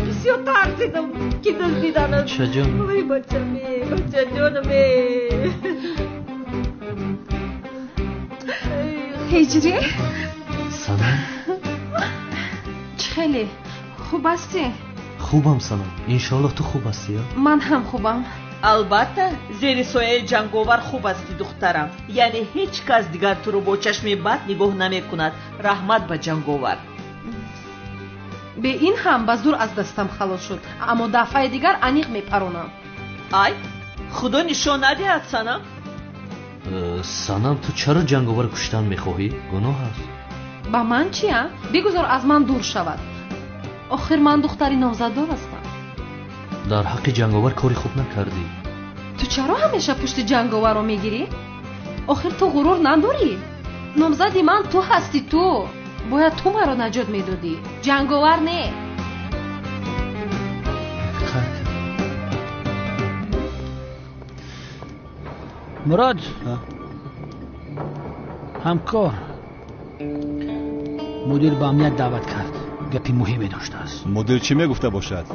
бисёр тарсидам ки дуздиданам. очаҷон. вой бачаме, бачаҷонаме. ҳиҷрӣ? санам? чхеле خوب هستی؟ خوبم سنم. انشالله تو خوب هستی. من هم خوبم. البته زیر سایه جنگاور خوب هستی دخترم. یعنی هیچ کس دیگر تو رو با چشم بد نگاه نمی کند. رحمت به جنگاور. به این هم به زور از دستم خلاص شد، اما دفعه دیگر انیق میپرونم. ای خدا نشان ندهد سنم. سنم تو چرا جنگاور کشتن میخواهی؟ گناه است. با من چیه؟ بگذار از من دور شود. آخر من دختری نامزددار هستم. در حق جنگاور کاری خوب نکردی. تو چرا همیشه پشت جنگاور رو میگیری؟ آخر تو غرور نداری؟ نامزدی من تو هستی. تو باید تو مرا نجات میدادی، جنگاور نه. مراد همکار مدیر با امنیت دعوت کرد. گپی مهمی داشته است. مدیر چی میگفته باشد؟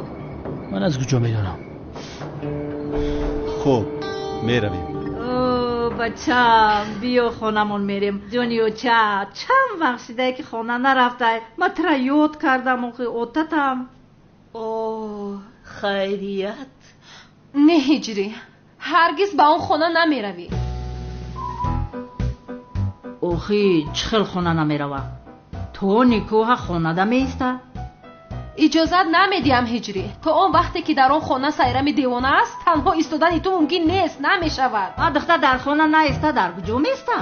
من از کجا میدونم؟ خب میرویم. بچم بیا خونمون میریم. جونیو چند وقت شده که خونه نرفته. من ترا یاد کردم و اوتتم. اوه خیریت. نه هجری، هرگز با اون خونه نمیروی. اوخی چخل خونه نمیروم. تو نیکوها خونه دا میسته؟ اجازت نمیدیم هجری. تو اون وقتی که در اون خونه سایرم دیوانه است، تنها ایستادن تو ممکن نیست، نمیشود. دختر در خونه نیسته، در کجا میسته؟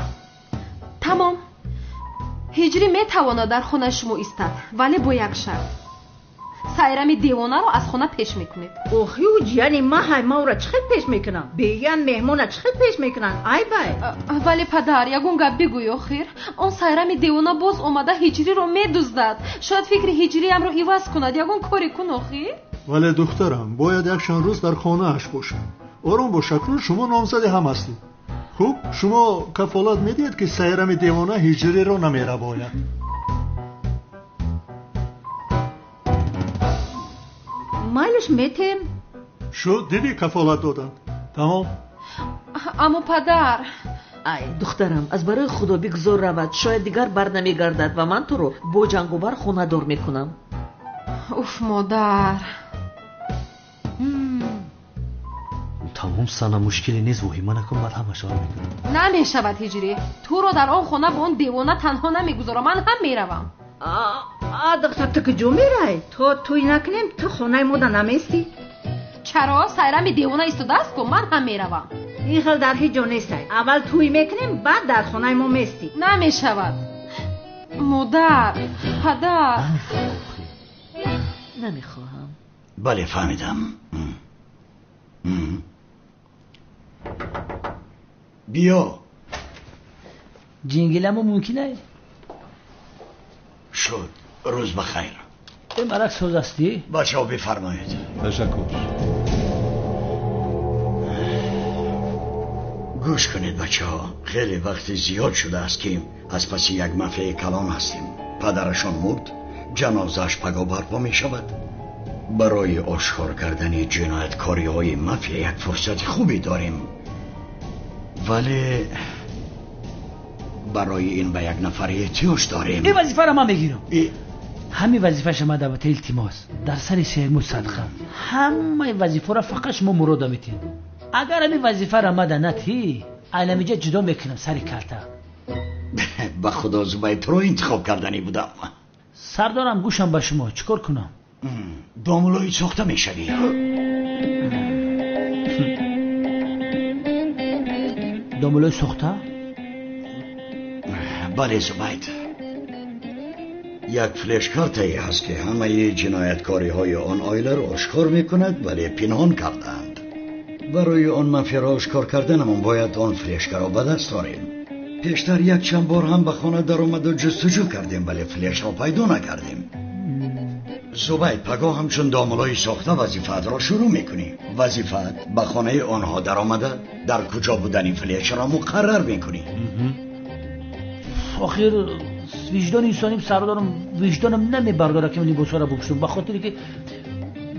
تمام. هجری میتواند در خونه شما ایستد، ولی با یک شرط. سایرم دیوانه رو از خونه پیش میکنید. اوخی و جیانی ما را چخیل پیش میکنم؟ بیان مهمون چخیل پیش میکنن؟ ای بای. ولی پدر یگون گپ بگوی آخر. اون سایرم دیوانه باز اومده هجری رو میدزدد. شاید فکر هجری هم رو عوض کند. یگون کاری کن آخر. ولی دخترم باید یک چند روز در خانه اش باشه. آرام باشه. کنون شما نامزد هم هستید. خوب شما کفالت میدید که سایرم دیوانه هجری رو نمیره باید. مایلش میتیم. شو دیدی کفالت دادن. تمام. اما پدر. ای دخترم از برای خدا بگذار رود. شاید دیگر بر نمیگردد و من تو رو با جنگاور خونه دار میکنم. اوف مادر. تمام سنه مشکلی نیست. وحیمه نکن. من همه شار میکنم. نمیشود هجری. تو رو در آن خونه با اون دیوانه تنها نمیگذارم. من هم میروم. دختر تو کجا میری؟ توی نکنیم تو خونه ما نمیستی؟ چرا؟ سایرم دیوانه ایستاده است که من هم میروم. این خیل در هیچ جا نیستی. اول توی میکنیم بعد در خونه ما میستی. نمیشود. مادر، پدر. نمیخواهم. بله فهمیدم. بیا. جنگلمو ممکنه؟ شد. روز بخیر. این مرک سوز هستی؟ بچه ها بفرمایید. تشکر. گوش کنید بچه ها. خیلی وقت زیاد شده است که از پس یک مافیای کلان هستیم. پدرشان مرد. جنازش پگاه برپا می شود. برای آشکار کردن جنایتکاری های مافیا یک فرصت خوبی داریم. ولی برای این به یک نفر احتیاج داریم. این وظیفه را من بگیرم. همین وظیفه شما دعوت التماس در سر شیرمو صدقه. همه وظیفه را فقط شما مراد میتین. اگر همین وظیفه را مده نتی علمیجا جدا میکنم سر کلته. به خدا زبای تو رو انتخاب کردنی بودم. سردارم گوشم به شما. چیکار کنم؟ داملوی ساخته میشوی. داملوی ساخته؟ بله زبید. یک فلش کارتایی هست که همه جنایتکاری های آن آیله رو آشکار میکند ولی پنهان کردند. برای آن مافیا را آشکار کردنمون باید آن فلش را به دست داریم. پیشتر یک چند بار هم به خانه در اومد و جستجو کردیم ولی فلش را پیدا نکردیم. زبید پگاه همچون داملای ساخته وظیفت را شروع میکنی. وظیفت به خانه آنها در آمده در کجا بودنی فلش را مقرر میکنی. آخر وجدان انسانی سردارم وجدانم نمیبرداره که من لباسا را بپوشم به خاطری که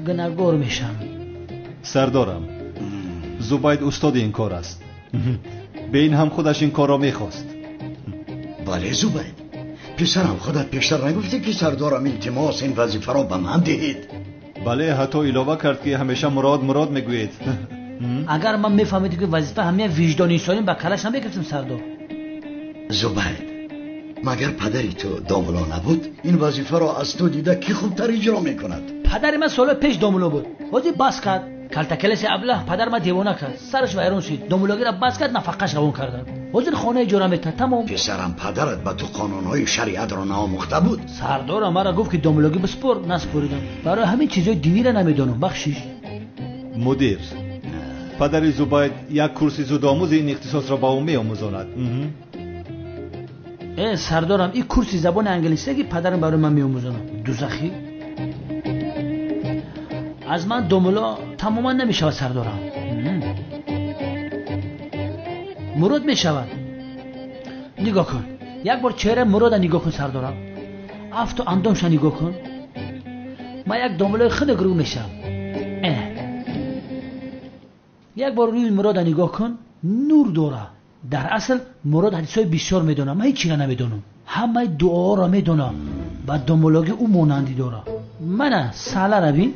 گناهکار میشم. سردارم زبید استاد این کار است. به این هم خودش این کار را میخواست. بله زبید پسرم خودت پیشتر نگفتی که سردارم التماس این وظیفه را به من دهید؟ بله حتی علاوه کرد که همیشه مراد میگوید. اگر من میفهمیدم که وظیفه همه وجدانی سالیم با کلش نمیگفتم سردار. زبید مگر پدری تو داملا نبود؟ این وظیفه را از تو دیده کی خوبتر اجرا میکند؟ پدر من سال پیش داملا بود. وقتی بس کرد کلتکلش ابله پدر ما دیوانه کرد. سرش ویران شد. داملاگی را بس کرد نفقش قبول کردن. وزیر خانه اجاره میکرد تمام. پسرم پدرت به تو قانونهای شریعت را ناموخته بود؟ سردار مرا گفت که داملاگی بسپر نسپریدم. برای همین چیزای دینی را نمیدونم. بخشش. مدیر پدر زبید یک کورس زودآموز این اختصاص را با او میآموزاند. سردارم این کورس زبان انگلیسی که پدرم برای من میآموزونه. دوزخی از من داملا تماما نمیشود سردارم. مراد میشود. نگاه کن یک بار چهره مراد نگاه کن سردارم. افت اندامش نگاه کن. من یک داملای خیلی گرو میشم. یک بار روی مراد نگاه کن نور داره. در اصل مراد حدیثای بسیار میدونه. من هیچی را نمیدونم. همه دعا را میدونم. و داملاگی او مانندی داره. من ساله را بین.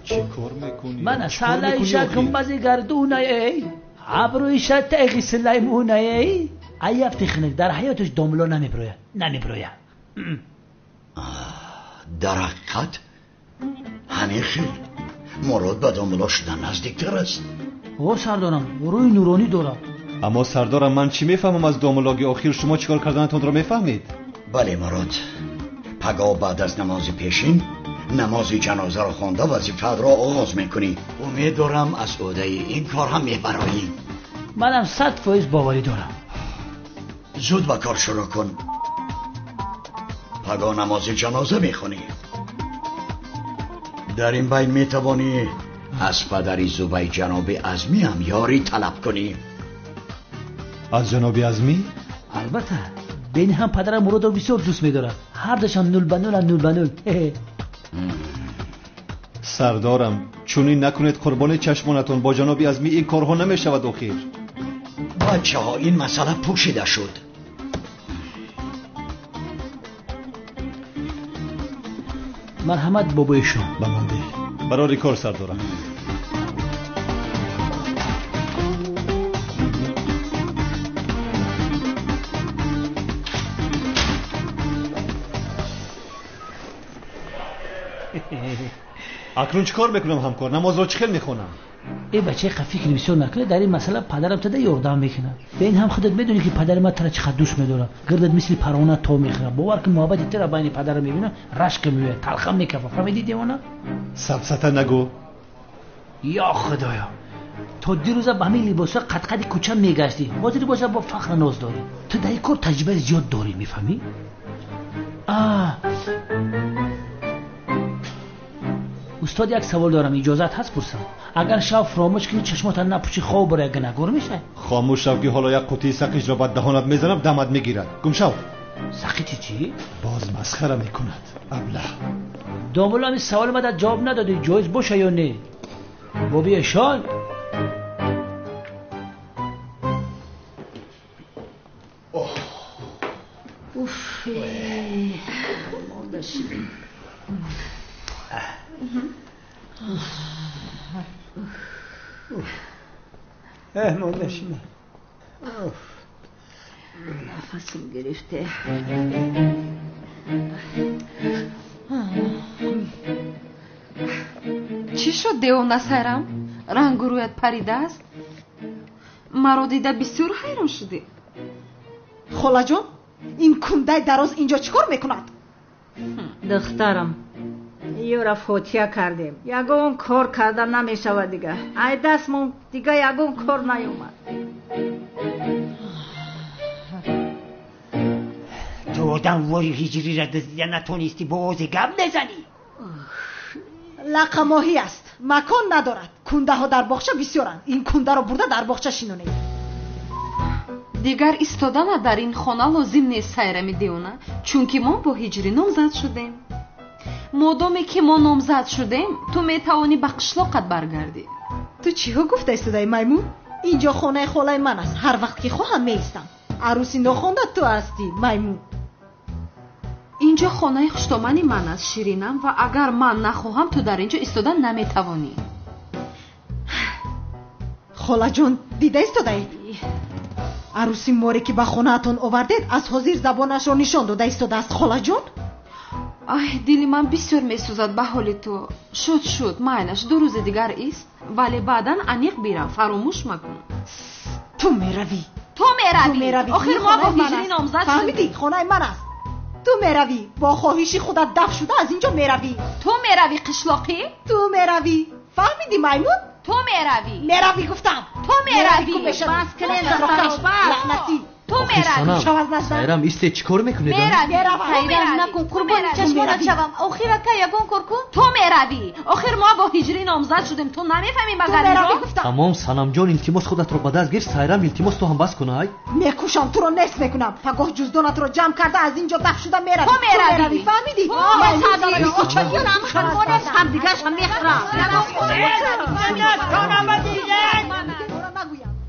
چی کار میکنی؟ من ساله ایشا کنبازی گردونه ای ابرو ایشا تیغی سلیمونه ای ایفتی خنک در حیاتش داملا نمیبروید. در حقیقت همین خیلی مراد به داملا شدن نزدیکتر است. او سردارم روی نورانی داره. اما سردارم من چی میفهمم از داملاگی آخر شما چیکار کردنتون را میفهمید؟ بله مراد پگاه بعد از نماز پیشین نماز جنازه را خوانده وظیفه را آغاز میکنی. امیدوارم از عهده این کار هم میبرایی. منم 100% باوری دارم. زود به کار شروع کن. پگاه نماز جنازه میخونی. در این بین میتوانی از پدری زبی جناب عظمی هم یاری طلب کنی. از جناب عظمی؟ البته بین هم پدرم مراد رو بسیار دوست میداره. هر دشان 0 به 0. سردارم چونین نکنید قربان چشمانتون با جناب عظمی این کارها نمیشود آخر. بچه ها این مسئله پوشیده شد. مرحمت بابایشون بمانده برای کار سردارم. اکنون چی کار میکنم همکار؟ نماز را چخیل میخونم. ای بچه فکر بسیار نکنه. در این مسئله پدرم تده یاردم میکنه. به این هم خودت میدونی که پدر من تره چقدر دوست میداره. گردت مثل پروانه تو میخوره. باور که محبت تره بین پدرم میبینه رشک میوه تلخم میکفه. فهمیدی دیوانه؟ سبسته نگو. یا خدایا تو دیروزه به همین لباسا قد کوچه میگشتی. حاضر باشه با فخر ناز داری. تو در این کار تجربه زیاد داری میفهمی؟ استاد یک سوال دارم اجازت هست پرسم؟ اگر شب فراموش کنی چشمات نپوشی خواب برای گنگور میشه؟ خاموش شو که حالا یک قوطی سقیج را بعد دهانت میزنم دمت میگیرد. گم شو. سقیج چی؟ باز مسخره میکند ابله. داملا این سوال مدد جواب ندادی. جایز باشه یا نه؟ بابی اشان اوف ماندشمه نفسم گرفته. چی شد دیوانه سرم؟ رنگ و رویت پریده است؟ مرا دیده بسیار حیران شدی. خاله جان این کنده دراز اینجا چیکار میکند؟ دخترم یورا فوتیا کردیم. یگون کار کردن نمیشود دیگه. ای دستمون دیگه یگون کار نیومد. تو دنواری هجری را دزدیده نتونستی بازی گم بزنی. لقه ماهی است. مکان ندارد. کنده ها در باغچه بسیارند. این کنده را برده در باغچه شینونه. دیگر ایستادن در این خانه لازم نیست سیرمی دیونه. چونکه ما با هجری نامزد شدیم. مادامی که ما نامزد شدیم تو میتوانی به قشلاقت برگردی. تو چی ها گفته ایستادی میمون؟ اینجا خانه خاله من است. هر وقت که خواهم میستم. عروسی نخونده تو هستی میمون. اینجا خانه خشتامانی من است شیرینم و اگر من نخواهم تو در اینجا ایستادن نمیتوانی. خاله جان دیده ایستاده عروسی موری که به خونه‌تون آوردید از حاضر زبانش رو نشان داده ایستاده است خاله جان. ای دلی من بسیار میسوزد به حال تو. شد مایلش 2 روز دیگر است ولی بعدا انیق بیرم فراموش مکن. تو میروی آخر ما با هیجری نامزد شدیم. فهمیدی خانه من است. تو میروی با خواهشی خودت دفع شده از اینجا میروی. تو میروی قشلاقی؟ تو میروی فهمیدی میمون؟ تو میروی گفتم. تو میروی بس کنه لعنتی. تو میروی سایرم ایسته چیکار میکنی؟ سایرم نکن قربان چشمانت شوم. آخر که یگان کار کن. تو میروی. آخر ما با هیجری نامزد شدیم تو نمیفهمی مگر اینو؟ تمام سنم جان التماس خودت رو به دست گیر. سایرم التماس تو هم بس کنه. میکوشم تو رو نصف میکنم. پگاه جزدانت رو جمع کرده از اینجا دفع شده میروی. تو میروی فهمیدی؟ هم دیگه هم میخرم.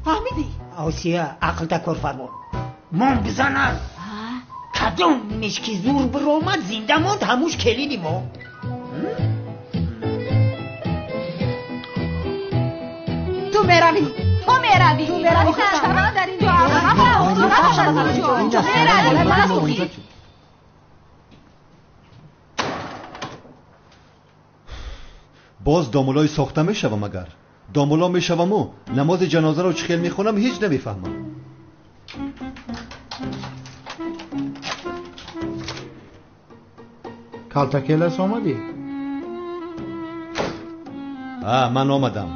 فهمیدی؟ آسیا عقل تکر فرمان من بزنم کدوم نیمش که زور برآمد زنده موند هموش کلیدی ما. تو میروی در اینجا باز دامولای ساخته میشوم. اگر دامولا میشوم و نماز جنازه رو چخیل میخونم هیچ نمیفهمم. کالتاکیلس آمدی؟ من آمدم.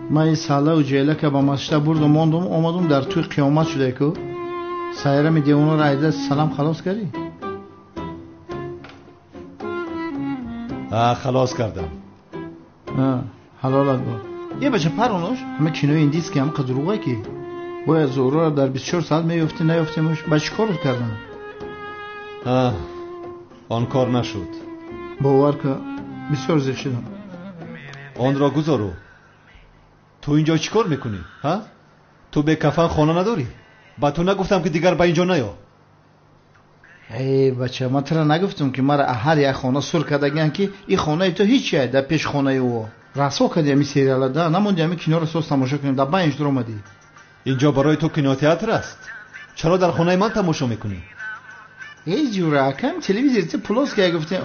من این ساله و جیله که با مسجد برد و ماندم آمدم در توی قیامت شده که سایرم دیوانو را عیده سلام خلاص کردی؟ خلاص کردم. حلالت بود. یه بچه پرونوش همه کینوی این دیست که همه قدروغه که باید زورا را در 24 ساعت میفتی نیفتیمش بچه کارت کردن. آن کار نشد. باور که بسیار زیر شدم. آن را گذارو. تو اینجا چی کار میکنی؟ تو به کفن خانه نداری؟ با تو نگفتم که دیگر با اینجا نیا. ای بچه من ترا نگفتم که مرا هر یک خانه سر کردگن که این خانه تو هیچیه در پیش خانه او. رسوا کردی همی سریالا ده نموندی همی کنار سوز تماشا کنیم در 5 در اومدی. اینجا برای تو کینوتئاتر است. چرا در خانه من تماشا میکنی؟ ای جوره کم تلویزیون تی پلاس که گفتی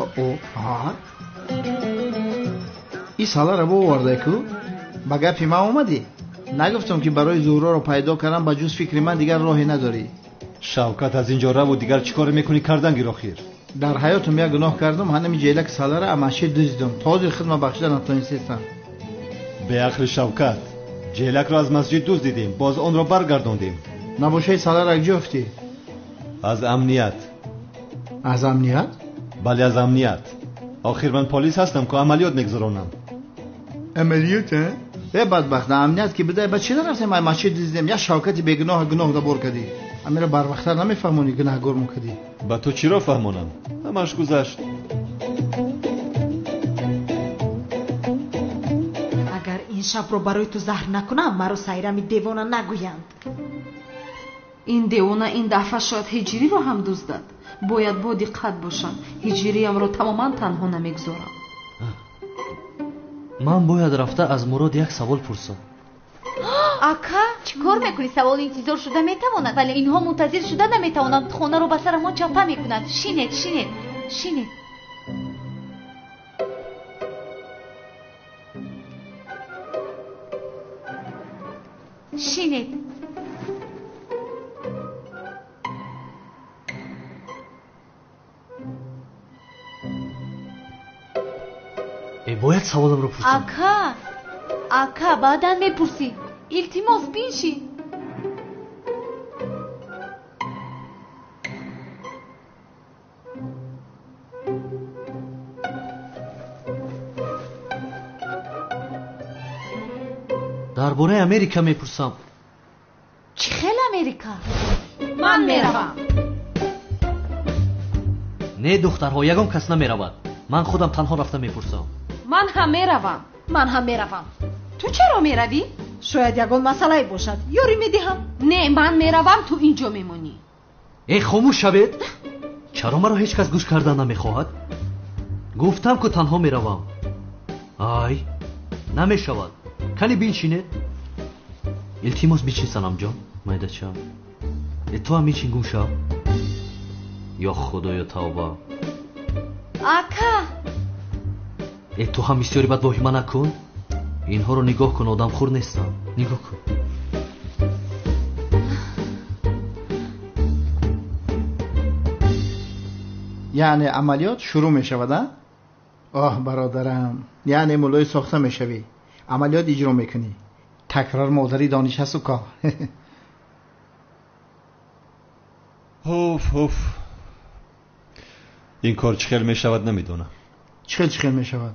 این سالا را آورده کو با گپی ما اومدی. نگفتم که برای زورا رو پیدا کردم با جز فکر من دیگر راهی نداری. شوکت از اینجا رو و دیگر چیکار میکنی کردن گیر آخر؟ در حیاتم یک گناه کردم همین جیلک سالا را اماشی دزدیدم تازه خدمت بخشیدن نتونستم. به عقل شوکت جیلک را از مسجد دزدیدیم باز آن را برگرداندیم. نباشه سالا را کجا افتی؟ از امنیت. از امنیت؟ بله از امنیت. آخر من پلیس هستم که عملیات میگذرونم. عملیات؟ به بدبخت امنیت که بده بچه نرفتیم من مسجد دزدیدیم یا شوکتی بگناه گناه دا بر کردی. امیره بر وقتر نمیفهمونی گناهگار مکدی. با تو چی را فهمونم؟ همش گذشت. اگر این شب رو برای تو زهر نکنم مرا سایرمی دیوانه نگویند. این دیوانه این دفعه شاید هجری رو هم دزدد. باید با دقت باشم. هجریم رو تماما تنها نمیگذارم. من باید رفته از مراد یک سوال پرسم. اکا چیکار میکنی؟ سوال انتظار شده میتواند ولی اینها منتظر شده نمیتوانند. خانه رو به سر ما چاپه میکنند. شینید باید سوالم رو پرسم. اکا بعدا میپرسی. التماس بینشی. درباره امریکا میپرسم. چی خیلی امریکا؟ من میروم. نه دخترها یگان کس نمیرود. من خودم تنها رفته میپرسم. من هم میروم. من هم میروم. تو چرا میروی؟ шояд ягон масъалае бошад. ёрӣ медиҳам. Не, ман меравам, ту инҷо мемонӣ. خاموش шавед. чаро маро ҳеҷ кас гӯш кардан намехоҳад? гуфтам ку танҳо меравам. ай намешавад. кани биншинед. илтимос бичин санамҷон. майдача ту ҳам бичин гум шав. ё худоё тавба. ака ту ҳам бисёри бад воҳима накун. инҳоро нигоҳ кун, одамхӯр нестам. нигоҳ кун. яъне амалиёт шурӯъ мешавад? оҳ бародарам, яъне мулои сохта мешавӣ, амалиёт иҷро мекунӣ. такрор модари дониш ҳасту ко. ҳуф ин кор чӣ хел мешавад намедонам. чӣ хел мешавад?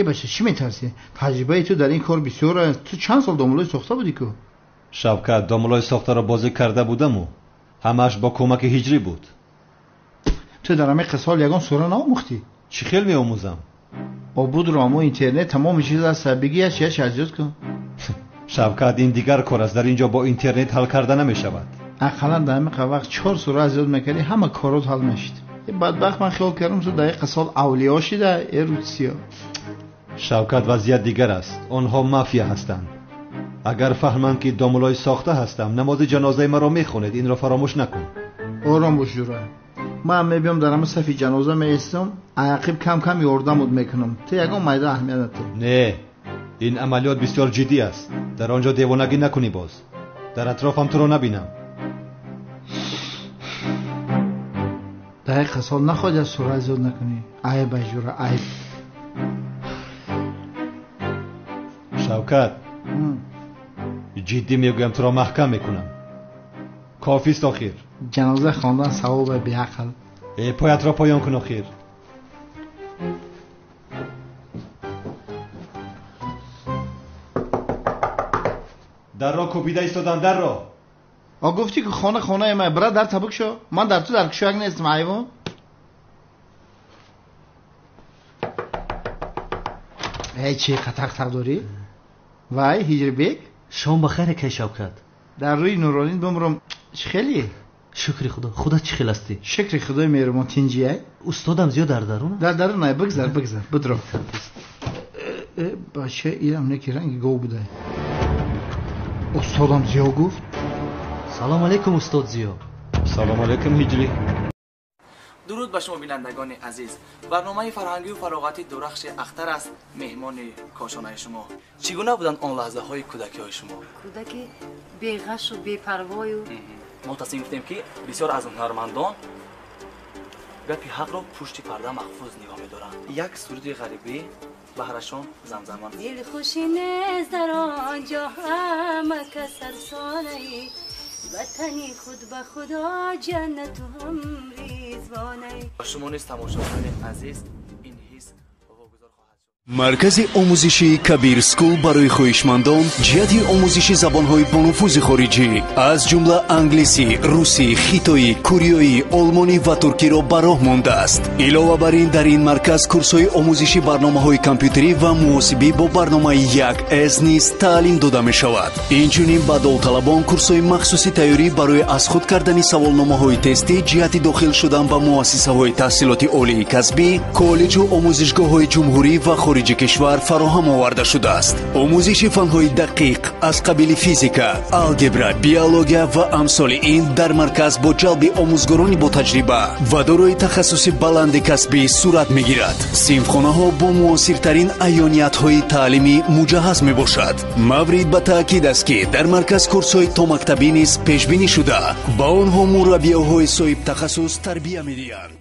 бача чӣ метарсӣ? таҷрибаи ту дар ин кор бисёр аст. ту чанд сол домулои сохта будӣ ку? шавкат, домулои сохтаро бозӣ карда будаму ҳамааш бо кӯмаки ҳиҷрӣ буд. ту дар ҳамаи қисол ягон сура наомӯхтӣ? чӣ хел меомӯзам? обудро аммо интернет тамоми чиз аст. биги яш азёд кун. шавкат, ин дигар кор аст. дар ин ҷо бо интернет ҳал карда намешавад. ақаллан дар ҳамин вақт 4 сура азёд мекардӣ, ҳама корот ҳал мешид. бадбахт ман хиёл кардам ту дар қисол авлиё шида эрудсиё. шавкат, вазъият дигар аст. онҳо мафия ҳастанд. агар фаҳманд ки домулои сохта ҳастам, намози ҷанозаи маро мехонед. инро фаромӯш накун. ором бош ҷура. ман мебиём дар ҳама сафи ҷаноза меистам, ақиб кам кам ёрдамуд мекунам. ту ягон майда аҳамият надиҳ. не, ин амалиёт бисёр ҷиддӣ аст. дар он ҷо девонагӣ накунӣ. боз дар атрофам туро набинам. дар қисол нахоҳед аз сура азёд накунӣ. айб ҷура, айб. шавкат, ҷиддӣ мегӯям, туро маҳкам мекунам. кофист охир. ҷаноза хондан савоба беақл. поятро поён кун охир. дарро кӯбида истодан. дарро гуфтӣ ки хонаи ман. бира дар табук шо. ман дар ту дар кушояк нестам айвон. чӣ қатақ дорӣ? вай ҳиҷрибек, шом бахайр кай шавкат. дар рӯи нуронин бумрум. чӣ хели? шукри худо. худат чӣ хел астӣ? шукри худои меҳрубон. тинҷияй? устодам зиёд дар дарун? дар дарунай. бигзар будро. бача инам не ки ранги гов будай. устодам зиё гуфт. салом алейкум устод зиё. салом алейкум ҳиҷрӣ. дуруд ба шумо бинандагони азиз. барномаи фарҳангию фароғатӣ дурахши ахтар аст меҳмони кошонаи шумо. чӣ гуна буданд он лаҳзаҳои кӯдакиҳои шумо? кӯдаки беғашу бепарвою. мо тасмим гирифтем ки бисёр аз ҳунармандон гапи ҳақро пушти парда маҳфуз нигоҳ медоранд. як суруди ғарибӣ баҳрашон замзаман. дил хуши нест дар он ҷо ҳама кас афсонаи ватани худ ба худо ҷаннату ҳам ризвонаи. шумо низ тамошобинони азиз ин ҳис маркази омӯзиши кабир скул барои хоҳишмандон ҷиҳати омӯзиши забонҳои бонуфузи хориҷӣ аз ҷумла англисӣ, русӣ, хитоӣ, кӯриёӣ, олмонӣ ва туркиро ба роҳ мондааст. илова бар ин дар ин марказ курсҳои омӯзиши барномаҳои компютерӣ ва муосибӣ бо барномаи 1С низ таълим дода мешавад. инчунин ба довталабон курсҳои махсуси тайёрӣ барои аз худ кардани саволномаҳои тестӣ ҷиҳати дохил шудан ба муассисаҳои таҳсилоти олии касбӣ, коллеҷу омӯзишгоҳҳои ҷумҳурӣ ва хориҷи кишвар фароҳам оварда шудааст. омӯзиши фанҳои дақиқ аз қабили физика, алгебра, биология ва амсоли ин дар марказ бо ҷалби омӯзгорони бо таҷриба ва дорои тахассуси баланди касбӣ сурат мегирад. синфхонаҳо бо муосиртарин айёниятҳои таълимӣ муҷаҳҳаз мебошад. маврид ба таъкид аст ки дар марказ курсҳои томактабӣ низ пешбинӣ шуда ба онҳо мураббиёҳои соҳиб тахассус тарбия медиҳанд.